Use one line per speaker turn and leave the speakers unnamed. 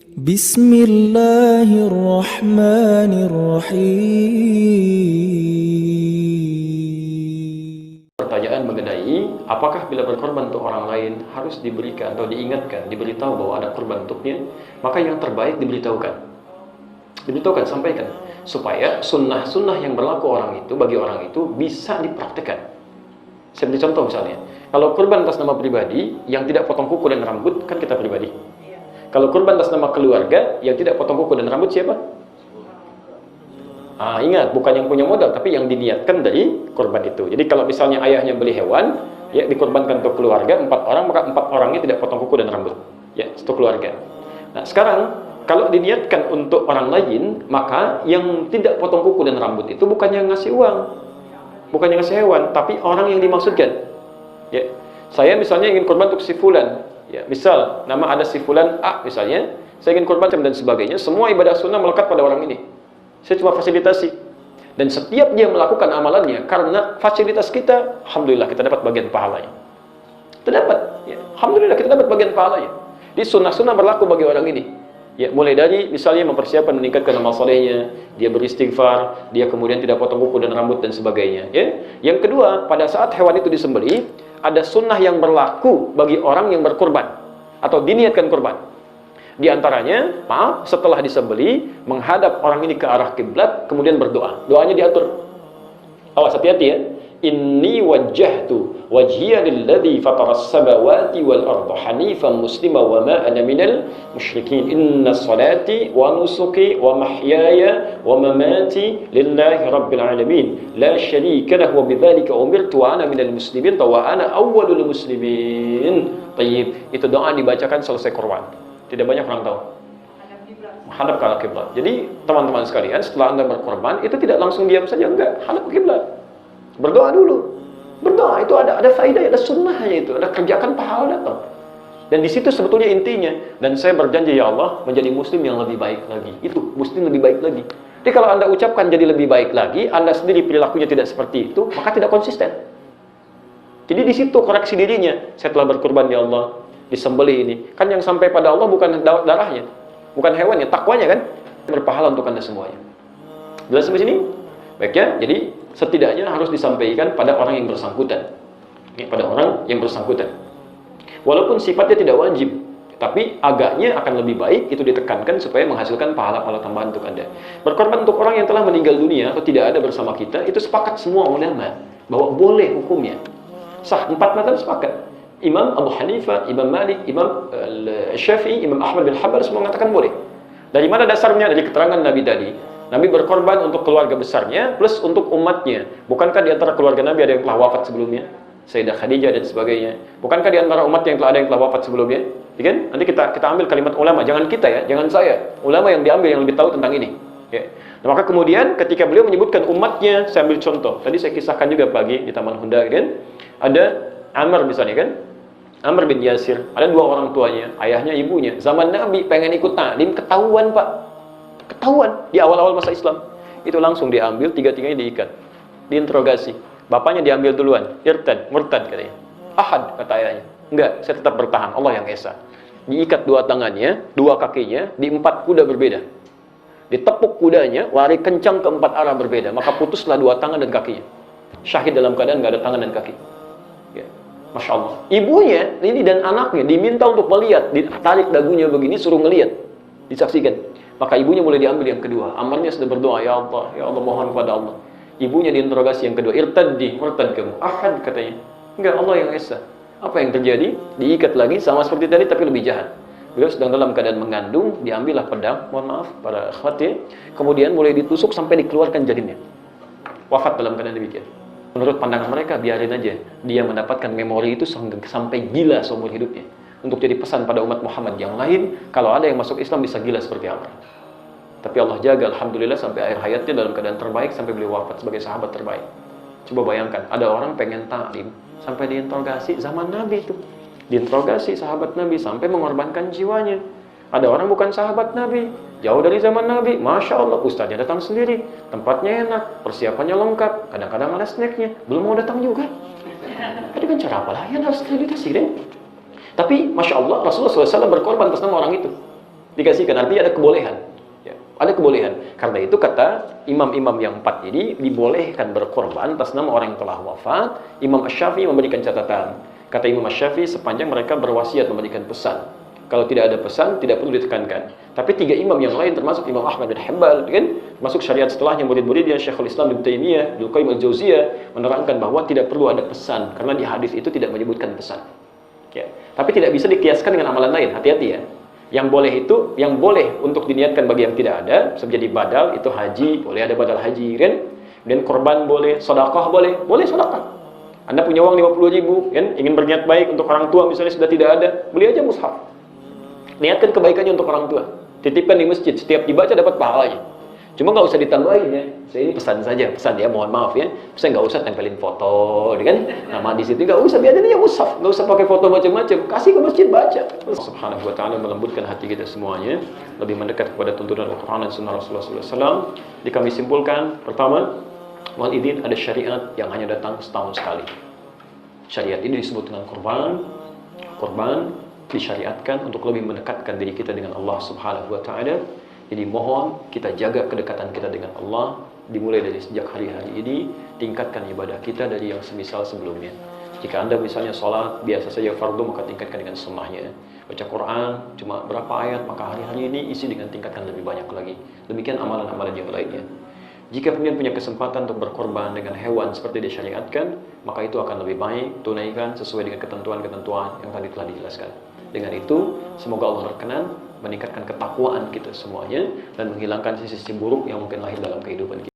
Bismillahirrahmanirrahim.
Pertanyaan mengenai apakah bila berkorban untuk orang lain harus diberikan atau diingatkan, diberitahu bahwa ada korban untuknya, maka yang terbaik diberitahukan, sampaikan, supaya sunnah-sunnah yang berlaku orang itu bagi orang itu bisa dipraktekkan. Saya beri contoh misalnya, kalau kurban atas nama pribadi yang tidak potong kuku dan rambut kan kita pribadi. Kalau kurban atas nama keluarga yang tidak potong kuku dan rambut siapa? Ingat, bukan yang punya modal, tapi yang diniatkan dari kurban itu. Jadi kalau misalnya ayahnya beli hewan, ya dikorbankan untuk keluarga 4 orang, maka 4 orangnya tidak potong kuku dan rambut. Ya, itu keluarga. Nah, sekarang kalau diniatkan untuk orang lain, maka yang tidak potong kuku dan rambut itu bukan yang ngasih uang, bukan yang ngasih hewan, tapi orang yang dimaksudkan. Ya, saya misalnya ingin korban untuk si fulan. Ya, misal nama ada si fulan A misalnya, saya ingin korban dan sebagainya, semua ibadah sunnah melekat pada orang ini. Saya cuma fasilitasi. Dan setiap dia melakukan amalannya, karena fasilitas kita, alhamdulillah kita dapat bagian pahalanya. Kita dapat, ya, alhamdulillah kita dapat bagian pahalanya. Di sunnah-sunnah berlaku bagi orang ini. Ya, mulai dari misalnya mempersiapkan meningkatkan amal solehnya, dia beristighfar, dia kemudian tidak potong kuku dan rambut dan sebagainya. Ya. Yang kedua, pada saat hewan itu disembelih, ada sunnah yang berlaku bagi orang yang berkorban atau diniatkan korban. Di antaranya, setelah disembelih, menghadap orang ini ke arah kiblat, kemudian berdoa. Doanya diatur. Awas, hati-hati ya. Inni wajjahtu wajhiya lilladzi fataras samawati wal arda hanifan muslima wa ma ana minal musyrikin. Inna salati wa nusuki wa mahyaya wa mamati lillahi rabbil alamin la syarika lahu wa bidzalika umirtu wa ana minal muslimin wa ana awwalul muslimin. Baik, itu doa dibacakan selesai kurban. Tidak banyak orang tahu. Hadap ke arah kiblat. Jadi teman-teman sekalian, setelah Anda berkorban, itu tidak langsung diam saja, enggak, hadap ke kiblat. Berdoa dulu. Berdoa itu ada faidah, ada sunnahnya itu, ada kerjakan pahala datang. Dan di situ sebetulnya intinya. Dan saya berjanji ya Allah menjadi muslim yang lebih baik lagi. Itu muslim lebih baik lagi. Jadi kalau Anda ucapkan jadi lebih baik lagi, Anda sendiri perilakunya tidak seperti itu, maka tidak konsisten. Jadi di situ koreksi dirinya. Saya telah berkorban ya Allah, disembelih ini. Kan yang sampai pada Allah bukan darahnya, bukan hewannya, takwanya kan. Berpahala untuk Anda semuanya. Jelas sampai sini? Baik ya, jadi setidaknya harus disampaikan pada orang yang bersangkutan. Pada orang yang bersangkutan. Walaupun sifatnya tidak wajib, tapi agaknya akan lebih baik itu ditekankan supaya menghasilkan pahala-pahala tambahan untuk Anda. Berkorban untuk orang yang telah meninggal dunia atau tidak ada bersama kita, itu sepakat semua ulama bahwa boleh hukumnya. Sah, 4 mazhab sepakat. Imam Abu Hanifah, Imam Malik, Imam Syafi'i, Imam Ahmad bin Hanbal semua mengatakan boleh. Dari mana dasarnya? Dari keterangan Nabi tadi. Nabi berkorban untuk keluarga besarnya plus untuk umatnya. Bukankah di antara keluarga Nabi ada yang telah wafat sebelumnya? Sayyidah Khadijah dan sebagainya. Bukankah di antara umatnya yang telah ada yang telah wafat sebelumnya? Ya kan? Nanti kita ambil kalimat ulama, jangan kita ya, jangan saya. Ulama yang diambil yang lebih tahu tentang ini. Ya. Nah, maka kemudian ketika beliau menyebutkan umatnya, saya ambil contoh. Tadi saya kisahkan juga pagi di Taman Hunda kan. Ada Amr misalnya kan. Amr bin Yasir, ada 2 orang tuanya, ayahnya, ibunya. Zaman Nabi pengen ikut ta'lim, ketahuan Pak. Ketahuan di awal-awal masa Islam. Itu langsung diambil, 3-tiganya diikat. Diinterogasi. Bapaknya diambil duluan. Irtad, murtad katanya. Ahad kata ayahnya. Enggak, saya tetap bertahan. Allah yang Esa. Diikat 2 tangannya, 2 kakinya, di 4 kuda berbeda. Ditepuk kudanya, lari kencang ke 4 arah berbeda. Maka putuslah 2 tangan dan kakinya. Syahid dalam keadaan nggak ada tangan dan kaki. Ya. Masya Allah. Ibunya ini dan anaknya diminta untuk melihat. Ditarik dagunya begini, suruh ngelihat. Disaksikan. Maka ibunya mulai diambil yang kedua. Amarnya sudah berdoa, ya Allah mohon kepada Allah. Ibunya diinterogasi yang kedua, irtaddi, murtad kamu. Ahad katanya. Enggak, Allah yang Esa. Apa yang terjadi? Diikat lagi sama seperti tadi tapi lebih jahat. Beliau sedang dalam keadaan mengandung, diambillah pedang, mohon maaf para akhwat ya. Kemudian mulai ditusuk sampai dikeluarkan janinnya. Wafat dalam keadaan demikian. Menurut pandangan mereka, biarin aja. Dia mendapatkan memori itu sampai gila seumur hidupnya. Untuk jadi pesan pada umat Muhammad yang lain, kalau ada yang masuk Islam bisa gila seperti Amr. Tapi Allah jaga, alhamdulillah sampai akhir hayatnya dalam keadaan terbaik, sampai beliau wafat sebagai sahabat terbaik. Coba bayangkan, ada orang pengen ta'lim, sampai diinterogasi zaman Nabi itu. Diinterogasi sahabat Nabi, sampai mengorbankan jiwanya. Ada orang bukan sahabat Nabi, jauh dari zaman Nabi, Masya Allah, ustaznya datang sendiri, tempatnya enak, persiapannya lengkap, kadang-kadang ada snacknya, belum mau datang juga. Jadi kan cara apa lagi yang harus teredukasi deh? Tapi Masya Allah, Rasulullah SAW berkorban atas nama orang itu. Dikasihkan, artinya ada kebolehan. Ya, ada kebolehan. Karena itu kata imam-imam yang 4 ini dibolehkan berkorban atas nama orang yang telah wafat. Imam Asy-Syafi'i memberikan catatan. Kata Imam Asy-Syafi'i sepanjang mereka berwasiat memberikan pesan. Kalau tidak ada pesan, tidak perlu ditekankan. Tapi 3 imam yang lain termasuk Imam Ahmad bin Hanbal, kan, masuk syariat setelahnya murid-muridnya Syekhul Islam Ibnu Taimiyah, Ibnu Qayyim al-Jauziyah menerangkan bahwa tidak perlu ada pesan karena di hadis itu tidak menyebutkan pesan. Ya. Tapi tidak bisa dikiaskan dengan amalan lain. Hati-hati ya. Yang boleh itu, yang boleh untuk diniatkan bagi yang tidak ada, seperti badal itu haji, boleh ada badal haji, kan? Dan korban boleh, sedekah boleh sedekah. Anda punya uang 50.000, kan? Ingin berniat baik untuk orang tua misalnya sudah tidak ada, beli aja mushaf. Niatkan kebaikannya untuk orang tua. Titipkan di masjid, setiap dibaca dapat pahalanya. Cuma nggak usah ditambahin ya. Saya ini pesan saja, pesan ya, mohon maaf ya. Saya nggak usah tempelin foto, kan? Nama di situ nggak usah, biar aja mushaf, nggak usah pakai foto macam-macam. Kasih ke masjid baca. Subhanahu wa taala melembutkan hati kita semuanya, lebih mendekat kepada tuntunan Al-Qur'an dan Sunnah Rasulullah SAW. Jadi kami simpulkan, pertama, wal idin ada syariat yang hanya datang setahun sekali. Syariat ini disebut dengan korban disyariatkan untuk lebih mendekatkan diri kita dengan Allah Subhanahu wa taala. Jadi mohon kita jaga kedekatan kita dengan Allah dimulai dari sejak hari-hari ini, tingkatkan ibadah kita dari yang semisal sebelumnya. Jika Anda misalnya sholat biasa saja fardu, maka tingkatkan dengan sunnahnya. Baca Quran cuma berapa ayat, maka hari-hari ini isi dengan tingkatkan lebih banyak lagi. Demikian amalan-amalan yang lainnya. Jika kemudian punya kesempatan untuk berkorban dengan hewan seperti disyariatkan, maka itu akan lebih baik tunaikan sesuai dengan ketentuan-ketentuan yang tadi telah dijelaskan. Dengan itu, semoga Allah berkenan meningkatkan ketakwaan kita semuanya dan menghilangkan sisi-sisi buruk yang mungkin lahir dalam kehidupan kita.